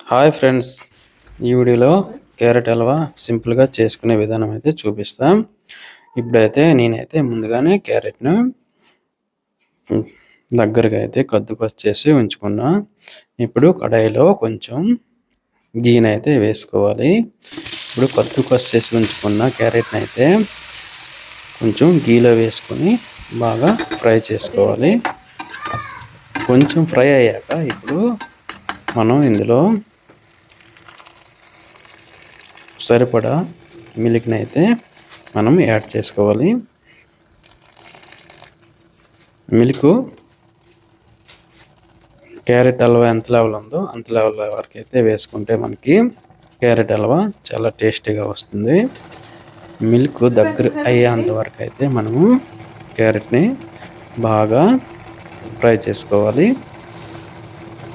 Hi friends, ఈ వీడియోలో carrot halwa సింపుల్గా చేసుకునే విధానం అయితే చూపిస్తాం. ఇప్పుడైతే నేనైతే ముందుగానే క్యారెట్ను దగ్గరగా అయితే కద్దుకస్ చేసి ఉంచుకున్నా. ఇప్పుడు కడాయిలో కొంచెం గీని అయితే వేసుకోవాలి. ఇప్పుడు కద్దుకస్ చేసి ఉంచుకున్న క్యారెట్ని అయితే కొంచెం గీలో వేసుకొని బాగా ఫ్రై చేసుకోవాలి. కొంచెం ఫ్రై అయ్యాక ఇప్పుడు మనం ఇందులో సరిపడా మిల్క్ని అయితే మనం యాడ్ చేసుకోవాలి. మిల్క్ క్యారెట్ హల్వా ఎంత లెవెల్ ఉందో అంత లెవెల్ వరకు అయితే వేసుకుంటే మనకి క్యారెట్ హల్వా చాలా టేస్టీగా వస్తుంది. మిల్క్ దగ్గర అయ్యేంత వరకు అయితే మనము క్యారెట్ని బాగా ఫ్రై చేసుకోవాలి.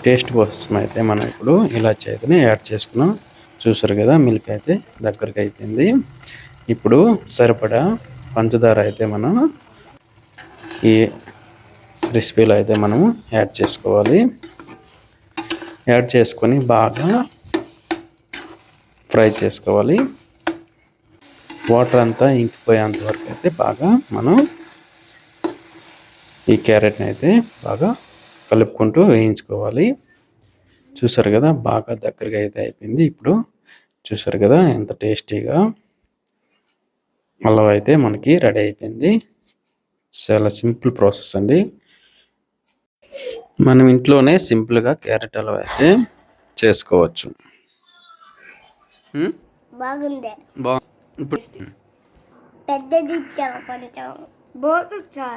టేస్ట్ కోసం అయితే మనం ఇప్పుడు ఇలాచీ అయితే యాడ్ చేసుకున్నాం. చూసారు కదా, మిల్క్ అయితే దగ్గరికి అయిపోయింది. ఇప్పుడు సరిపడా పంచదార అయితే మనం ఈ రెసిపీలో అయితే మనము యాడ్ చేసుకోవాలి. యాడ్ చేసుకొని బాగా ఫ్రై చేసుకోవాలి. వాటర్ అంతా ఇంకిపోయేంత వరకు అయితే బాగా మనం ఈ క్యారెట్ని అయితే బాగా కలుపుకుంటూ వేయించుకోవాలి. చూసారు కదా, బాగా దగ్గరగా అయితే అయిపోయింది. ఇప్పుడు చూసారు కదా ఎంత టేస్టీగా హల్వా అయితే మనకి రెడీ అయిపోయింది. చాలా సింపుల్ ప్రాసెస్ అండి. మనం ఇంట్లోనే సింపుల్గా క్యారెట్ హల్వా అయితే చేసుకోవచ్చు. బాగుంది. ఇప్పుడు పెద్దది కొంచెం బాగుంది.